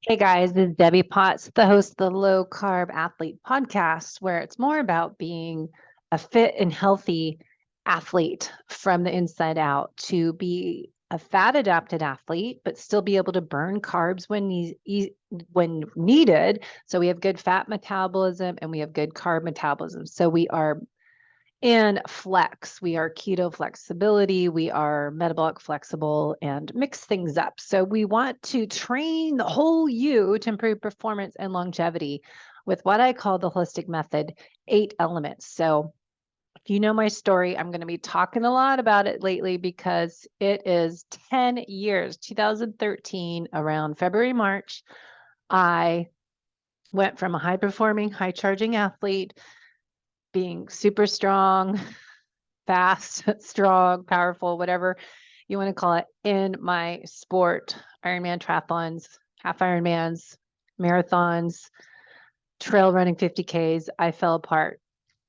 Hey guys, this is Debbie Potts, the host of the Low Carb Athlete podcast, where it's more about being a fit and healthy athlete from the inside out to be a fat adapted athlete, but still be able to burn carbs when needed. So we have good fat metabolism and we have good carb metabolism. So we are and flex. We are keto flexibility, we are metabolic flexible and mix things up. So we want to train the whole you to improve performance and longevity with what I call the holistic method, 8 elements. So if you know my story, I'm going to be talking a lot about it lately because it is 10 years, 2013, around February, March. I went from a high performing, high charging athlete being super strong, fast, strong, powerful, whatever you want to call it, in my sport, Ironman triathlons, half Ironmans, marathons, trail running 50Ks. I fell apart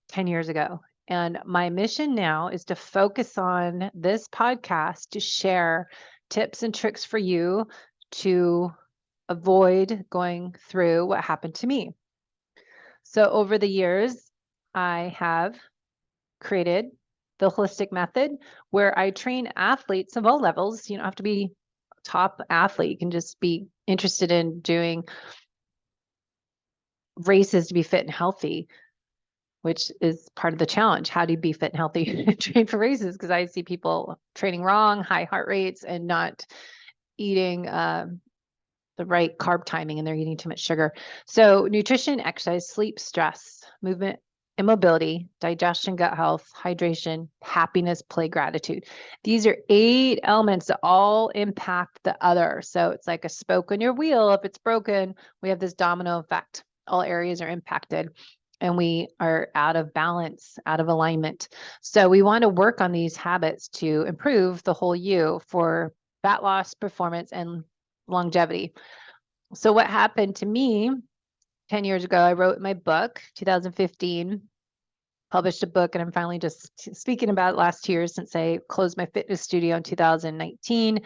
10 years ago. And my mission now is to focus on this podcast to share tips and tricks for you to avoid going through what happened to me. So over the years, I have created the holistic method where I train athletes of all levels. You don't have to be a top athlete. You can just be interested in doing races to be fit and healthy, which is part of the challenge. How do you be fit and healthy and train for races? Because I see people training wrong, high heart rates, and not eating the right carb timing, and they're eating too much sugar. So nutrition, exercise, sleep, stress, movement, immobility, digestion, gut health, hydration, happiness, play, gratitude. These are 8 elements that all impact the other. So it's like a spoke on your wheel. If it's broken, we have this domino effect. All areas are impacted and we are out of balance, out of alignment. So we want to work on these habits to improve the whole you for fat loss, performance, and longevity. So what happened to me 10 years ago, I wrote my book, 2015, published a book, and I'm finally just speaking about it last year since I closed my fitness studio in 2019.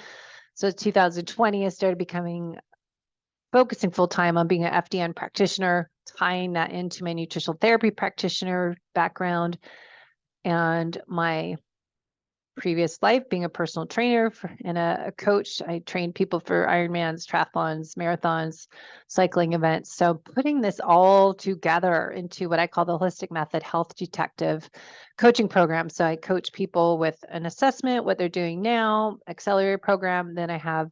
So 2020, I started focusing full time on being an FDN practitioner, tying that into my nutritional therapy practitioner background and my previous life being a personal trainer and a coach. I trained people for Ironmans, triathlons, marathons, cycling events. So putting this all together into what I call the holistic method health detective coaching program. So I coach people with an assessment, what they're doing now, accelerator program. Then I have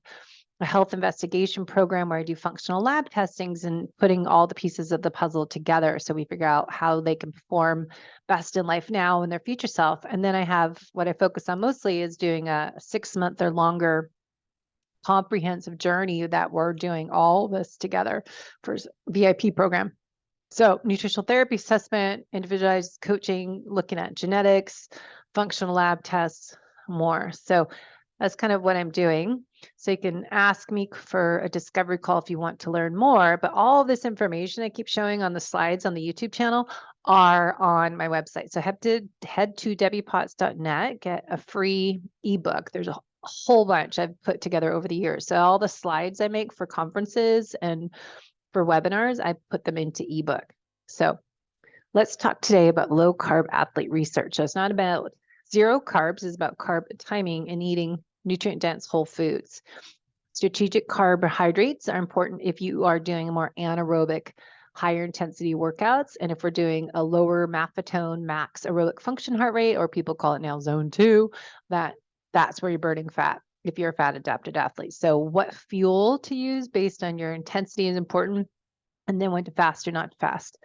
a health investigation program where I do functional lab testings and putting all the pieces of the puzzle together so we figure out how they can perform best in life now and their future self. And then I have what I focus on mostly is doing a 6-month or longer comprehensive journey that we're doing all this together for VIP program. So nutritional therapy assessment, individualized coaching, looking at genetics, functional lab tests, more. So that's kind of what I'm doing. So you can ask me for a discovery call if you want to learn more. But all this information I keep showing on the slides on the YouTube channel are on my website. So have to head to debbiepotts.net, get a free ebook. There's a whole bunch I've put together over the years. So all the slides I make for conferences and for webinars, I put them into ebook. So let's talk today about low carb athlete research. So it's not about zero carbs, it's about carb timing and eating nutrient dense whole foods. Strategic carbohydrates are important if you are doing more anaerobic, higher intensity workouts. And if we're doing a lower maffetone max aerobic function heart rate, or people call it now zone 2, that's where you're burning fat if you're a fat adapted athlete. So what fuel to use based on your intensity is important. And then when to fast or not fast.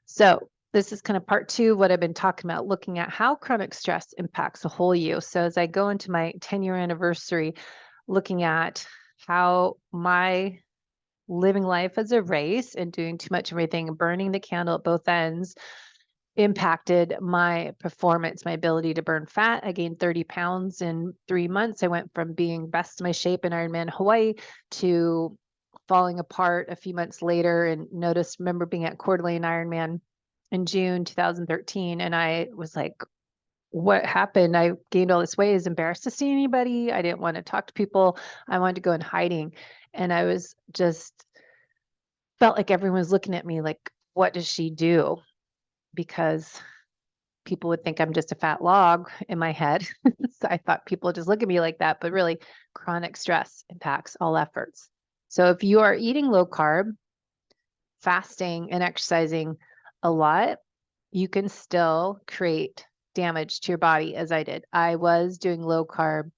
So this is kind of part 2 of what I've been talking about, looking at how chronic stress impacts the whole you. So as I go into my 10-year anniversary, looking at how my living life as a race and doing too much of everything, burning the candle at both ends, impacted my performance, my ability to burn fat. I gained 30 pounds in 3 months. I went from being best of my shape in Ironman Hawaii to falling apart a few months later and remember being at Coeur d'Alene Ironman in June 2013. And I was like, what happened? I gained all this weight. I was embarrassed to see anybody. I didn't want to talk to people. I wanted to go in hiding. And I was just felt like everyone was looking at me like, what does she do? Because people would think I'm just a fat log in my head. So I thought people would just look at me like that, but really chronic stress impacts all efforts. So if you are eating low carb, fasting and exercising a lot, you can still create damage to your body as I did. I was doing low carb,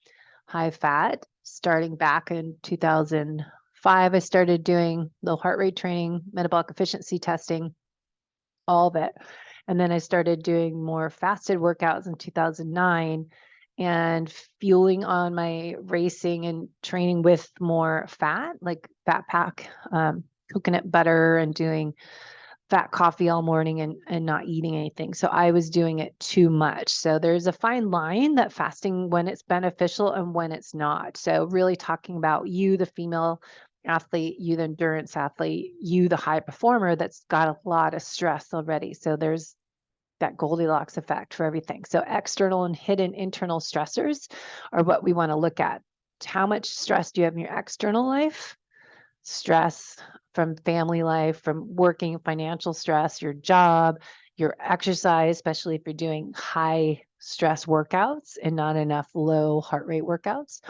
high fat starting back in 2005. I started doing low heart rate training, metabolic efficiency testing, all of it. And then I started doing more fasted workouts in 2009 and fueling on my racing and training with more fat, like fat pack, coconut butter, and doing fat coffee all morning and not eating anything. So I was doing it too much. So there's a fine line that fasting when it's beneficial and when it's not. So really talking about you, the female athlete, you, the endurance athlete, you, the high performer that's got a lot of stress already. So there's that Goldilocks effect for everything. So external and hidden internal stressors are what we want to look at. How much stress do you have in your external life? Stress from family life, from working, financial stress, your job, your exercise, especially if you're doing high stress workouts and not enough low heart rate workouts.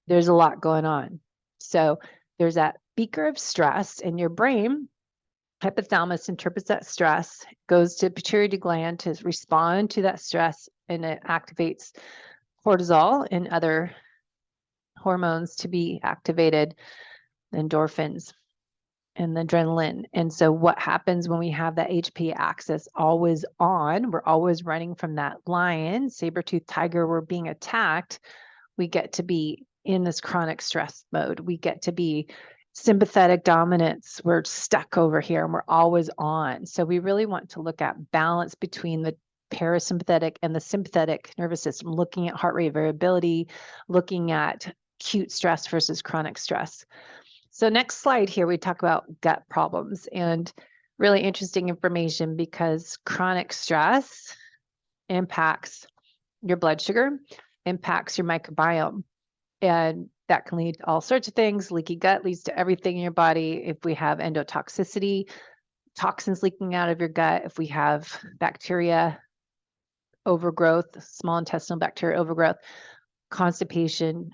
There's a lot going on. So there's that beaker of stress in your brain. Hypothalamus interprets that stress, goes to pituitary gland to respond to that stress, and it activates cortisol and other hormones to be activated, endorphins and the adrenaline. And so what happens when we have that HP axis always on, we're always running from that lion, saber-toothed tiger, we're being attacked, we get to be in this chronic stress mode. We get to be sympathetic dominance. We're stuck over here and we're always on. So we really want to look at balance between the parasympathetic and the sympathetic nervous system, looking at heart rate variability, looking at acute stress versus chronic stress. So next slide here, we talk about gut problems, and really interesting information because chronic stress impacts your blood sugar, impacts your microbiome, and that can lead to all sorts of things. Leaky gut leads to everything in your body. If we have endotoxicity, toxins leaking out of your gut, if we have bacteria overgrowth, small intestinal bacteria overgrowth, constipation,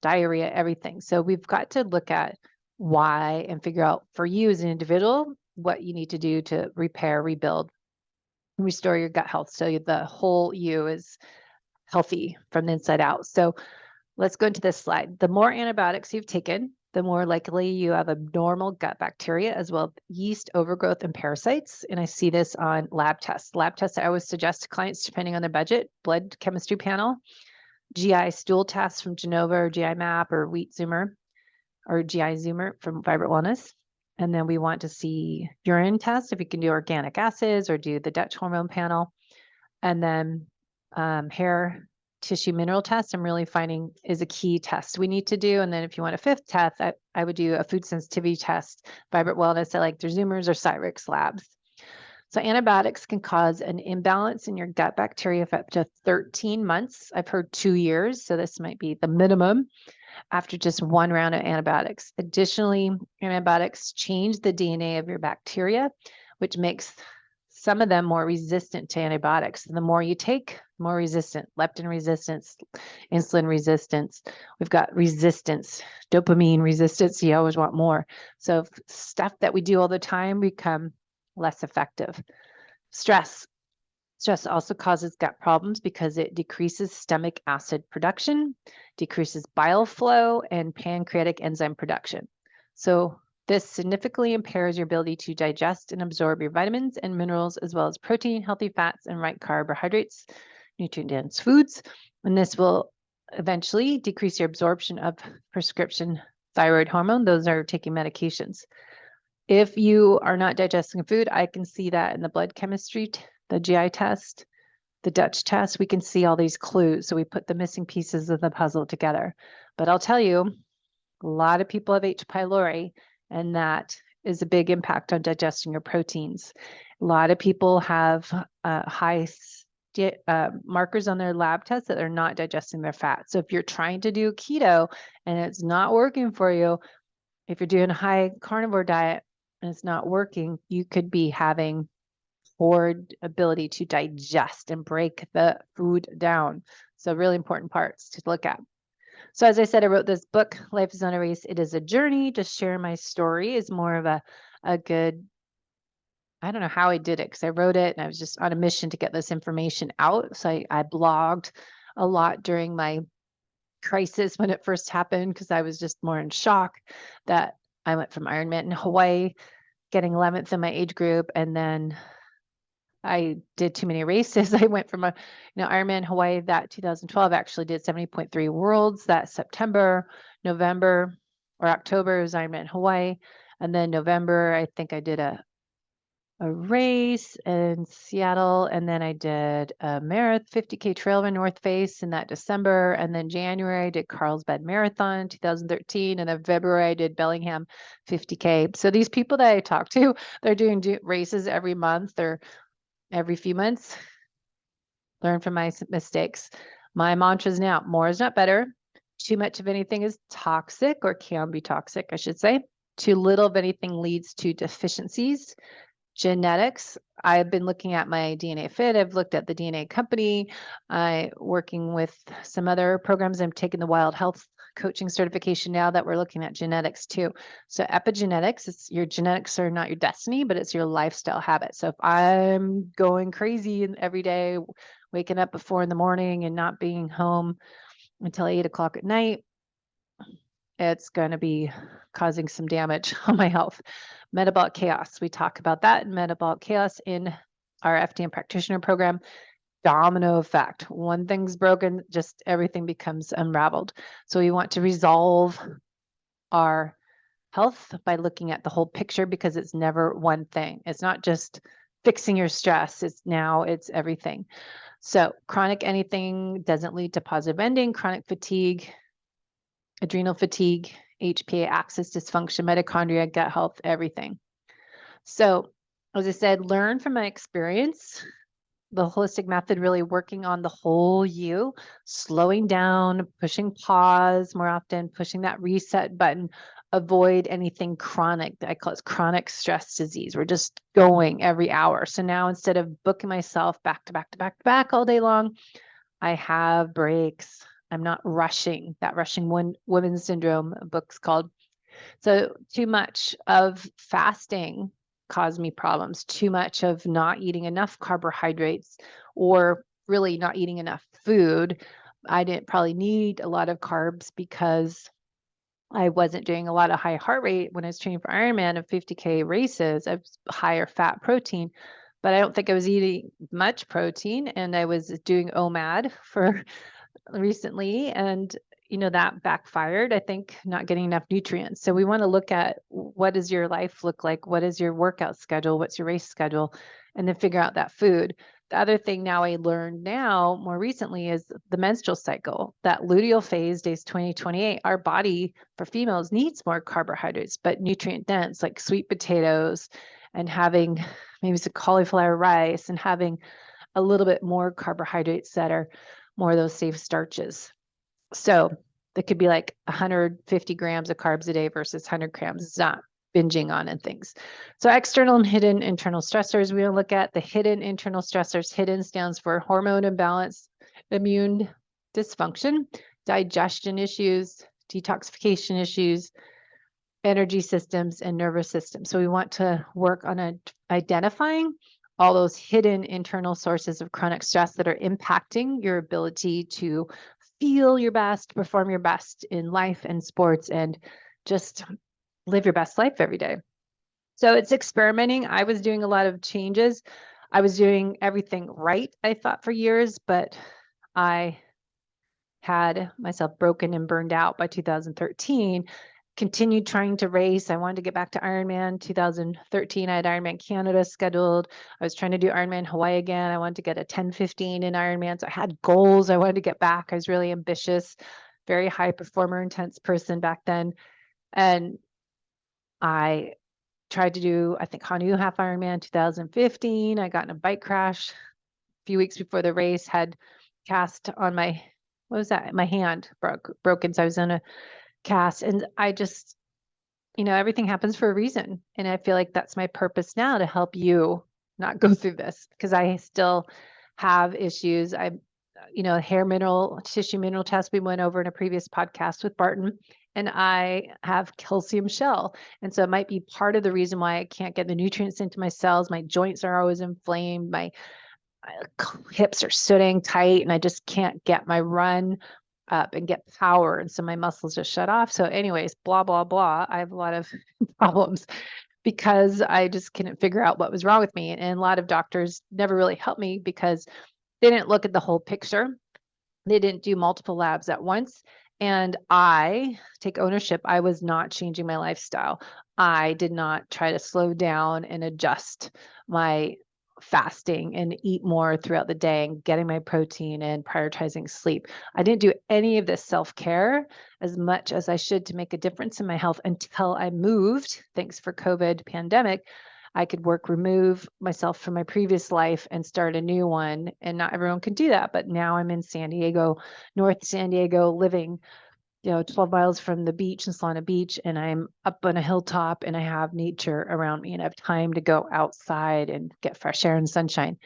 diarrhea, everything. So we've got to look at why and figure out for you as an individual what you need to do to repair, rebuild, restore your gut health so the whole you is healthy from the inside out. So let's go into this slide. The more antibiotics you've taken, the more likely you have abnormal gut bacteria as well as yeast overgrowth and parasites. And I see this on lab tests. Lab tests I always suggest to clients depending on their budget: blood chemistry panel, GI stool tests from Genova or GI Map or Wheat Zoomer or GI Zoomer from Vibrant Wellness. And then we want to see urine tests, if you can do organic acids or do the Dutch hormone panel. And then hair tissue mineral test, I'm really finding is a key test we need to do. And then if you want a fifth test, I would do a food sensitivity test. Vibrant Wellness, I like their Zoomers or Cyrix labs. So antibiotics can cause an imbalance in your gut bacteria for up to 13 months. I've heard 2 years, so this might be the minimum after just one round of antibiotics. Additionally, antibiotics change the DNA of your bacteria, which makes some of them more resistant to antibiotics. The more you take, more resistant. Leptin resistance, insulin resistance. We've got resistance, dopamine resistance. You always want more. So stuff that we do all the time become less effective. Stress. Stress also causes gut problems because it decreases stomach acid production, decreases bile flow, and pancreatic enzyme production. So this significantly impairs your ability to digest and absorb your vitamins and minerals, as well as protein, healthy fats, and right carbohydrates, nutrient-dense foods. And this will eventually decrease your absorption of prescription thyroid hormone. Those are taking medications. If you are not digesting food, I can see that in the blood chemistry, the GI test, the Dutch test, we can see all these clues. So we put the missing pieces of the puzzle together. But I'll tell you, a lot of people have H. pylori, and that is a big impact on digesting your proteins. A lot of people have high markers on their lab tests that they're not digesting their fat. So if you're trying to do keto and it's not working for you, if you're doing a high carnivore diet, and it's not working, you could be having poor ability to digest and break the food down. So really important parts to look at. So as I said, I wrote this book, Life is Not a Race. It is a journey. Just share my story is more of a good, I don't know how I did it because I wrote it and I was just on a mission to get this information out. So I blogged a lot during my crisis when it first happened because I was just more in shock that I went from Ironman in Hawaii, getting 11th in my age group, and then I did too many races. I went from Ironman Hawaii that 2012, actually did 70.3 worlds that September, November or October was Ironman Hawaii. And then November, I think I did a race in Seattle. And then I did a marathon, 50K trail run North Face in that December. And then January, I did Carlsbad Marathon 2013. And then February, I did Bellingham 50K. So these people that I talk to, they're doing races every month or every few months. Learn from my mistakes. My mantra is now, more is not better. Too much of anything is toxic or can be toxic, I should say. Too little of anything leads to deficiencies. Genetics. I've been looking at my DNA Fit. I've looked at the DNA company. I working with some other programs. I'm taking the Wild Health coaching certification now that we're looking at genetics too. So epigenetics, it's your genetics are not your destiny, but it's your lifestyle habit. So if I'm going crazy and every day, waking up at 4 a.m. and not being home until 8 o'clock at night, it's going to be causing some damage on my health. Metabolic chaos. We talk about that in metabolic chaos in our FDN practitioner program. Domino effect. One thing's broken, just everything becomes unraveled. So we want to resolve our health by looking at the whole picture because it's never one thing. It's not just fixing your stress. It's everything. So chronic anything doesn't lead to positive ending. Chronic fatigue, adrenal fatigue, HPA axis dysfunction, mitochondria, gut health, everything. So, as I said, learn from my experience. The holistic method really working on the whole you, slowing down, pushing pause more often, pushing that reset button, avoid anything chronic. I call it chronic stress disease. We're just going every hour. So now instead of booking myself back to back to back to back all day long, I have breaks. I'm not rushing. That rushing women's syndrome book's called. So too much of fasting caused me problems. Too much of not eating enough carbohydrates or really not eating enough food. I didn't probably need a lot of carbs because I wasn't doing a lot of high heart rate when I was training for Ironman of 50K races. I was higher fat protein, but I don't think I was eating much protein, and I was doing OMAD for recently, and that backfired. I think not getting enough nutrients. So we want to look at what does your life look like? What is your workout schedule? What's your race schedule? And then figure out that food. The other thing now I learned now more recently is the menstrual cycle, that luteal phase, days 20, 28. Our body for females needs more carbohydrates, but nutrient dense, like sweet potatoes and having maybe some cauliflower rice and having a little bit more carbohydrates that are more of those safe starches. So that could be like 150 grams of carbs a day versus 100 grams. It's not binging on and things. So external and hidden internal stressors. We will look at the hidden internal stressors. Hidden stands for hormone imbalance, immune dysfunction, digestion issues, detoxification issues, energy systems, and nervous system. So we want to work on identifying all those hidden internal sources of chronic stress that are impacting your ability to feel your best, perform your best in life and sports, and just live your best life every day. So it's experimenting. I was doing a lot of changes. I was doing everything right, I thought, for years, but I had myself broken and burned out by 2013. Continued trying to race. I wanted to get back to Ironman 2013. I had Ironman Canada scheduled. I was trying to do Ironman Hawaii again. I wanted to get a 10:15 in Ironman. So I had goals. I wanted to get back. I was really ambitious, very high performer, intense person back then. And I tried to do, I think, Hanu half Ironman 2015. I got in a bike crash a few weeks before the race, had cast on my, what was that? My hand broken. So I was in a cast, and I just everything happens for a reason. And I feel like that's my purpose now, to help you not go through this, because I still have issues. Hair mineral, tissue mineral test we went over in a previous podcast with Barton, and I have calcium shell. And so it might be part of the reason why I can't get the nutrients into my cells. My joints are always inflamed. My hips are sitting tight, and I just can't get my run up and get power. And so my muscles just shut off. So anyways, blah, blah, blah. I have a lot of problems because I just couldn't figure out what was wrong with me. And a lot of doctors never really helped me because they didn't look at the whole picture. They didn't do multiple labs at once. And I take ownership. I was not changing my lifestyle. I did not try to slow down and adjust my fasting and eat more throughout the day and getting my protein and prioritizing sleep. I didn't do any of this self-care as much as I should to make a difference in my health until I moved. Thanks for COVID pandemic. I could remove myself from my previous life and start a new one. And not everyone can do that. But now I'm in San Diego, North San Diego, living 12 miles from the beach in Solana Beach, and I'm up on a hilltop, and I have nature around me, and I have time to go outside and get fresh air and sunshine.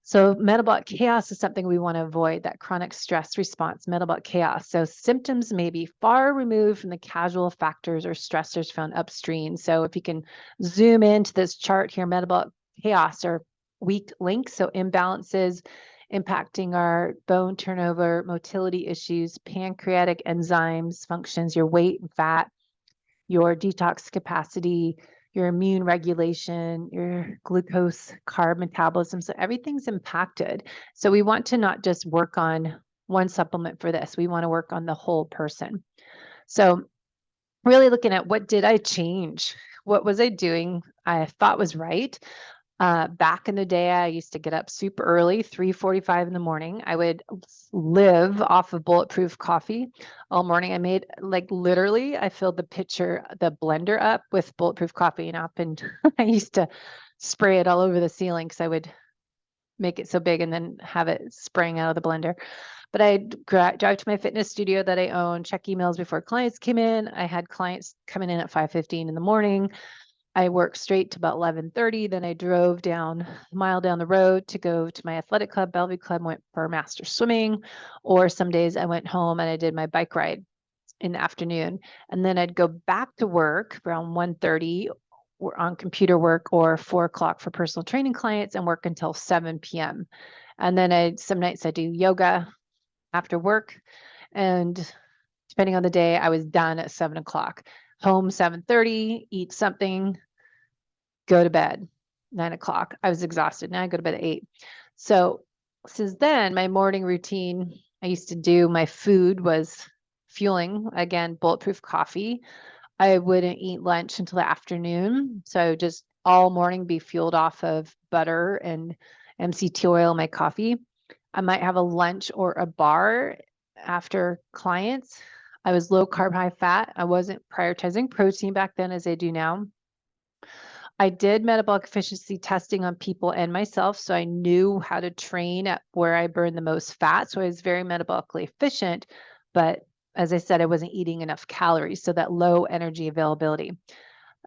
So metabolic chaos is something we want to avoid, that chronic stress response, metabolic chaos. So symptoms may be far removed from the causal factors or stressors found upstream. So if you can zoom into this chart here, metabolic chaos are weak links, so imbalances impacting our bone turnover, motility issues, pancreatic enzymes functions, your weight and fat, your detox capacity, your immune regulation, your glucose carb metabolism. So everything's impacted. So we want to not just work on one supplement for this. We want to work on the whole person. So really looking at, what did I change? What was I doing I thought was right? Back in the day, I used to get up super early, 3:45 in the morning. I would live off of bulletproof coffee all morning. I made, like, literally, I filled the blender up with bulletproof coffee, and I used to spray it all over the ceiling because I would make it so big and then have it spraying out of the blender. But I'd drive to my fitness studio that I own, check emails before clients came in. I had clients coming in at 5:15 in the morning. I worked straight to about 11:30. Then I drove down a mile down the road to go to my athletic club, Bellevue Club, went for master swimming. Or some days I went home and I did my bike ride in the afternoon. And then I'd go back to work around 1:30 or on computer work, or 4 o'clock for personal training clients, and work until 7 p.m. And then some nights I do yoga after work. And depending on the day, I was done at 7 o'clock. Home 7:30, eat something, go to bed, 9 o'clock. I was exhausted. Now I go to bed at 8. So since then, my morning routine, I used to do, my food was fueling, again, bulletproof coffee. I wouldn't eat lunch until the afternoon. So I would just all morning be fueled off of butter and MCT oil in my coffee. I might have a lunch or a bar after clients. I was low carb, high fat. I wasn't prioritizing protein back then as I do now. I did metabolic efficiency testing on people and myself, so I knew how to train at where I burn the most fat. So I was very metabolically efficient, but as I said, I wasn't eating enough calories, so that low energy availability.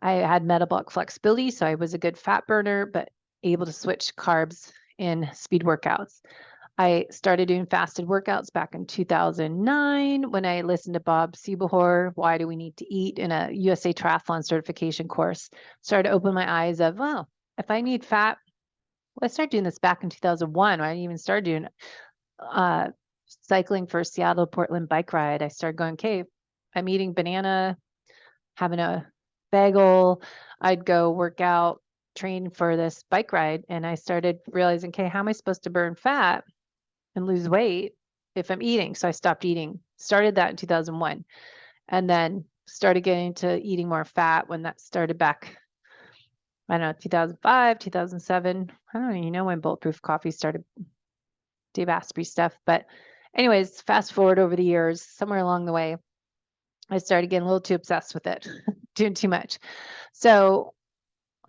I had metabolic flexibility, so I was a good fat burner, but able to switch carbs in speed workouts. I started doing fasted workouts back in 2009 when I listened to Bob Seebohor, Why Do We Need to Eat, in a USA Triathlon certification course. Started to open my eyes of, well, if I need fat, well, I started doing this back in 2001 when I even started doing cycling for Seattle Portland bike ride. I started going, okay, I'm eating banana, having a bagel. I'd go work out, train for this bike ride. And I started realizing, okay, how am I supposed to burn fat and lose weight if I'm eating? So I stopped eating, started that in 2001, and then started getting to eating more fat when that started back, I don't know, 2005, 2007. I don't even know when bulletproof coffee started, Dave Asprey stuff. But anyways, fast forward over the years, somewhere along the way, I started getting a little too obsessed with it, doing too much. So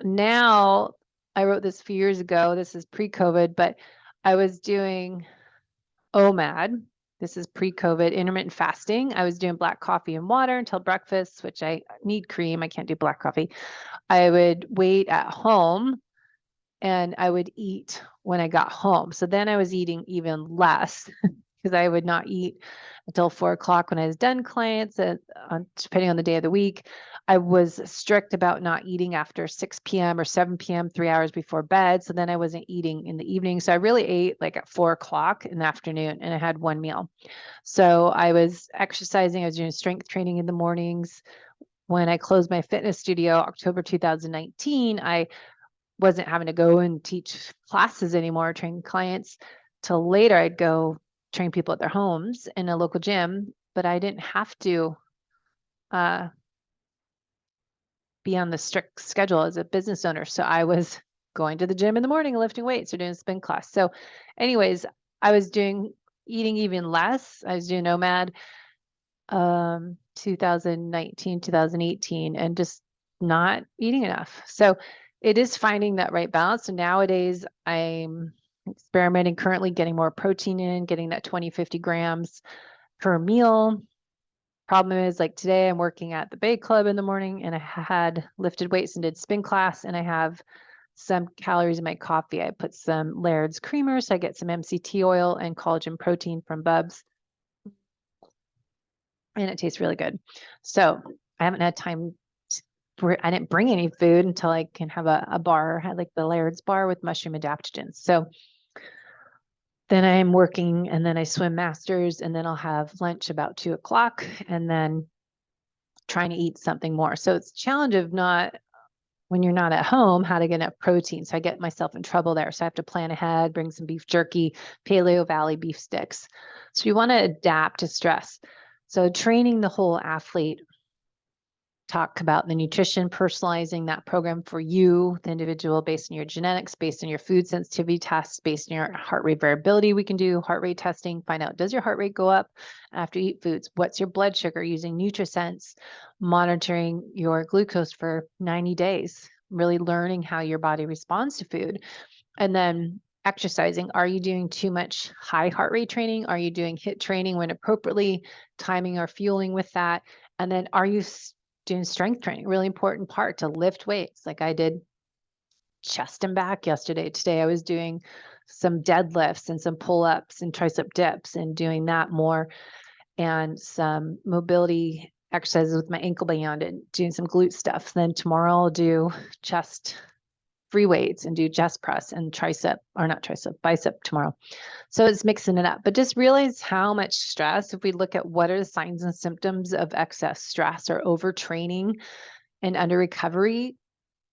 now, I wrote this a few years ago, this is pre-COVID, but I was doing OMAD, This is pre-COVID intermittent fasting. I was doing black coffee and water until breakfast, which I need cream. I can't do black coffee. I would wait at home and I would eat when I got home. So then I was eating even less because I would not eat until 4 o'clock when I was done clients, depending on the day of the week. I was strict about not eating after 6 p.m. or 7 p.m., 3 hours before bed. So then I wasn't eating in the evening. So I really ate like at 4 o'clock in the afternoon and I had one meal. So I was exercising. I was doing strength training in the mornings. When I closed my fitness studio, October 2019, I wasn't having to go and teach classes anymore, train clients. Till later, I'd go train people at their homes in a local gym, but I didn't have to be on the strict schedule as a business owner. So I was going to the gym in the morning, lifting weights or doing a spin class. So anyways, I was eating even less. I was doing Nomad 2019, 2018, and just not eating enough. So it is finding that right balance. So nowadays I'm experimenting currently getting more protein in, getting that 20, 50 grams per meal. Problem is, like today I'm working at the Bay Club in the morning and I had lifted weights and did spin class and I have some calories in my coffee. I put some Laird's creamer, so I get some MCT oil and collagen protein from Bubs. And it tastes really good. So I haven't had time. I didn't bring any food until I can have a bar, had like the Laird's bar with mushroom adaptogens. So then I'm working and then I swim masters and then I'll have lunch about 2 o'clock and then trying to eat something more. So it's a challenge of not, when you're not at home, how to get enough protein. So I get myself in trouble there. So I have to plan ahead, bring some beef jerky, Paleo Valley beef sticks. So you want to adapt to stress. So training the whole athlete, talk about the nutrition, personalizing that program for you, the individual, based on your genetics, based on your food sensitivity tests, based on your heart rate variability. We can do heart rate testing, find out, does your heart rate go up after you eat foods? What's your blood sugar using NutriSense, monitoring your glucose for 90 days, really learning how your body responds to food. And then exercising. Are you doing too much high heart rate training? Are you doing HIIT training when appropriately, timing or fueling with that? And then are you doing strength training? Really important part to lift weights. Like I did chest and back yesterday. Today I was doing some deadlifts and some pull-ups and tricep dips and doing that more, and some mobility exercises with my ankle band and doing some glute stuff. Then tomorrow I'll do chest free weights and do chest press and bicep tomorrow. So it's mixing it up, but just realize how much stress, if we look at what are the signs and symptoms of excess stress or overtraining and under recovery,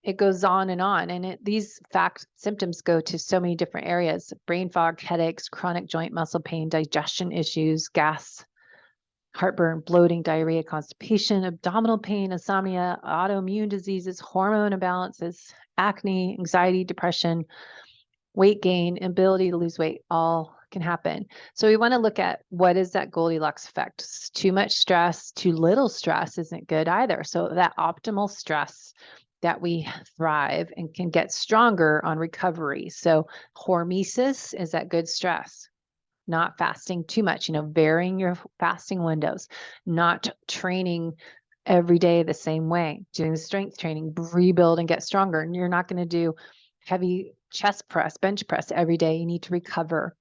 it goes on. And these symptoms go to so many different areas: brain fog, headaches, chronic joint muscle pain, digestion issues, gas, heartburn, bloating, diarrhea, constipation, abdominal pain, insomnia, autoimmune diseases, hormone imbalances, acne, anxiety, depression, weight gain, ability to lose weight, all can happen. So we want to look at what is that Goldilocks effect. Too much stress, too little stress isn't good either. So that optimal stress that we thrive and can get stronger on recovery. So hormesis is that good stress. Not fasting too much, varying your fasting windows, not training every day the same way, doing strength training, rebuild and get stronger. And you're not going to do heavy chest press, bench press every day. You need to recover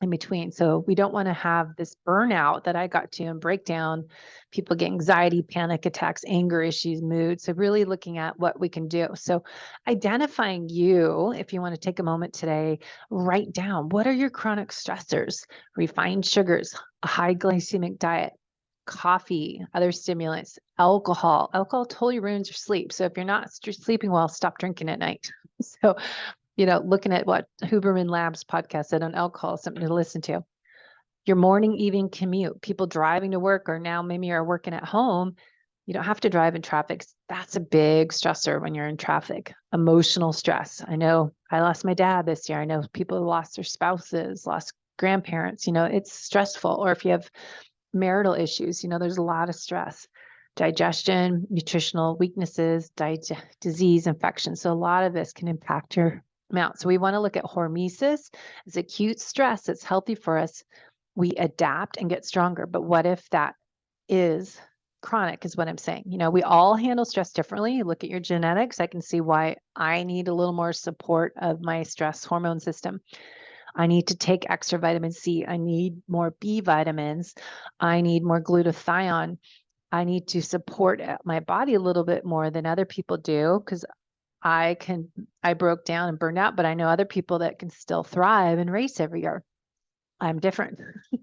in between. So we don't want to have this burnout that I got to and breakdown. People get anxiety, panic attacks, anger issues, mood. So really looking at what we can do. So identifying if you want to take a moment today, write down, what are your chronic stressors? Refined sugars, a high glycemic diet, coffee, other stimulants, alcohol. Alcohol totally ruins your sleep. So if you're not sleeping well, stop drinking at night. So looking at what Huberman Labs podcast said on alcohol, something to listen to. Your morning, evening commute, people driving to work, or now maybe you're working at home. You don't have to drive in traffic. That's a big stressor when you're in traffic. Emotional stress. I know I lost my dad this year. I know people who lost their spouses, lost grandparents. It's stressful. Or if you have marital issues, there's a lot of stress. Digestion, nutritional weaknesses, disease, infection. So a lot of this can impact your amount. So we want to look at hormesis as acute stress that's healthy for us we adapt and get stronger. But what if that is chronic, is what I'm saying. We all handle stress differently. You look at your genetics, I can see why I need a little more support of my stress hormone system. I need to take extra vitamin C. I need more B vitamins. I need more glutathione. I need to support my body a little bit more than other people do, because I broke down and burned out, but I know other people that can still thrive and race every year. I'm different.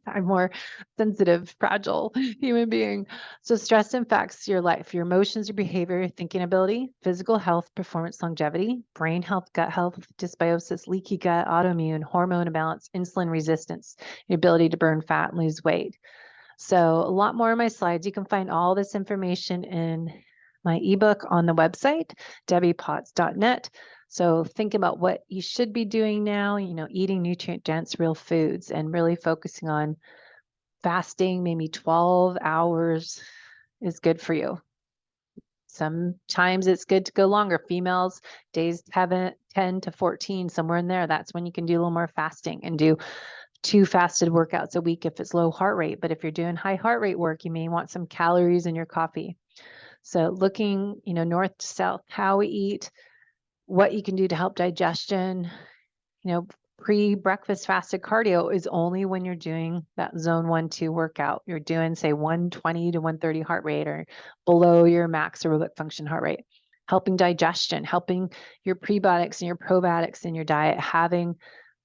I'm more sensitive, fragile human being. So stress impacts your life, your emotions, your behavior, your thinking ability, physical health, performance, longevity, brain health, gut health, dysbiosis, leaky gut, autoimmune, hormone imbalance, insulin resistance, your ability to burn fat and lose weight. So a lot more in my slides. You can find all this information in my ebook on the website, debbiepotts.net. So think about what you should be doing now, eating nutrient-dense real foods and really focusing on fasting. Maybe 12 hours is good for you. Sometimes it's good to go longer. Females, days 10 to 14, somewhere in there. That's when you can do a little more fasting and do 2 fasted workouts a week if it's low heart rate. But if you're doing high heart rate work, you may want some calories in your coffee. So looking, north to south, how we eat, what you can do to help digestion. Pre-breakfast fasted cardio is only when you're doing that zone 1-2 workout. You're doing, say, 120 to 130 heart rate or below your max aerobic function heart rate. Helping digestion, helping your prebiotics and your probiotics in your diet, having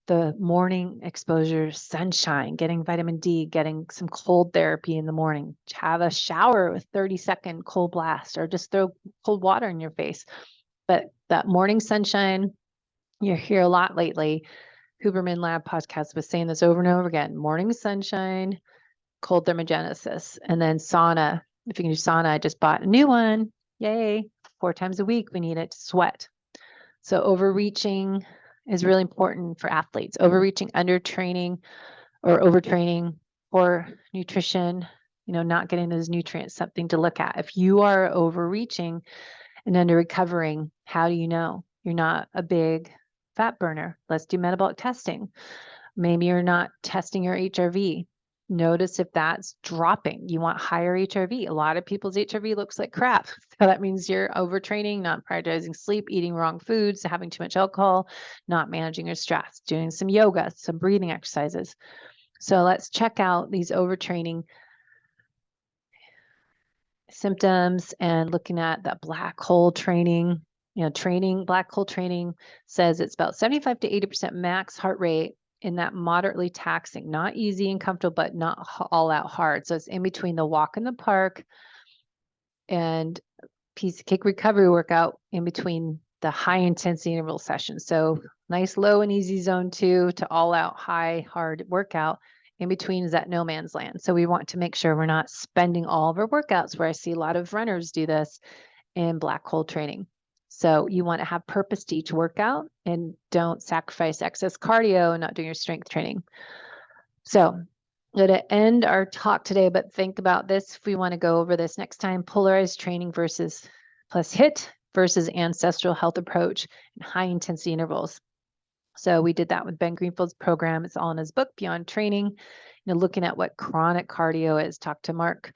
the morning exposure, sunshine, getting vitamin D, getting some cold therapy in the morning, have a shower with 30-second cold blast, or just throw cold water in your face. But that morning sunshine, you hear a lot lately. Huberman Lab podcast was saying this over and over again: morning sunshine, cold thermogenesis, and then sauna. If you can do sauna, I just bought a new one. Yay. 4 times a week, we need it to sweat. So overreaching is really important for athletes. Overreaching, undertraining, or overtraining, or nutrition, not getting those nutrients, something to look at. If you are overreaching and under recovering, how do you know you're not a big fat burner? Let's do metabolic testing. Maybe you're not testing your HRV. Notice if that's dropping. You want higher HRV. A lot of people's HRV looks like crap. So that means you're overtraining, not prioritizing sleep, eating wrong foods, having too much alcohol, not managing your stress, doing some yoga, some breathing exercises. So let's check out these overtraining symptoms and looking at that black hole training. Black hole training says it's about 75 to 80% max heart rate in that moderately taxing, not easy and comfortable, but not all out hard. So it's in between the walk in the park and piece of cake recovery workout, in between the high intensity interval sessions. So nice low and easy zone 2 to all out high hard workout. In between is that no man's land. So we want to make sure we're not spending all of our workouts, where I see a lot of runners do this, in black hole training. So you want to have purpose to each workout and don't sacrifice excess cardio and not doing your strength training. So I'm going to end our talk today, but think about this if we want to go over this next time: polarized training versus plus HIIT versus ancestral health approach and high intensity intervals. So we did that with Ben Greenfield's program. It's all in his book, Beyond Training. Looking at what chronic cardio is. Talk to Mark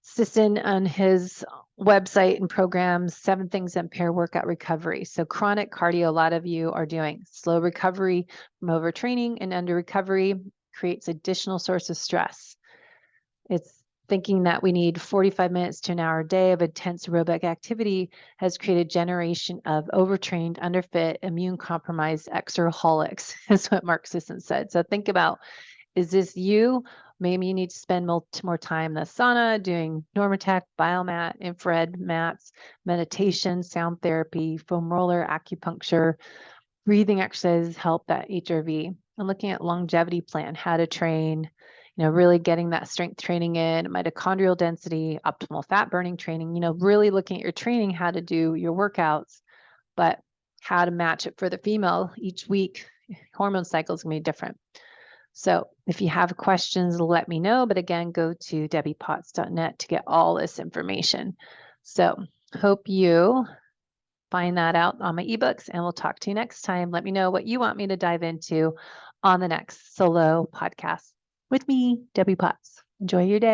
Sisson on his website and programs, 7 things that impair workout recovery. So chronic cardio, a lot of you are doing slow recovery from overtraining, and under recovery creates additional source of stress. It's thinking that we need 45 minutes to an hour a day of intense aerobic activity has created a generation of overtrained, underfit, immune compromised exerholics, is what Mark Sisson said. So think about, is this you? Maybe you need to spend more time in the sauna, doing Normatec, biomat, infrared mats, meditation, sound therapy, foam roller, acupuncture, breathing exercises help that HRV. And looking at longevity plan, how to train, really getting that strength training in, mitochondrial density, optimal fat burning training, really looking at your training, how to do your workouts, but how to match it for the female each week. Hormone cycles can be different. So if you have questions, let me know. But again, go to debbiepotts.net to get all this information. So hope you find that out on my ebooks, and we'll talk to you next time. Let me know what you want me to dive into on the next solo podcast. with me, Debbie Potts. Enjoy your day.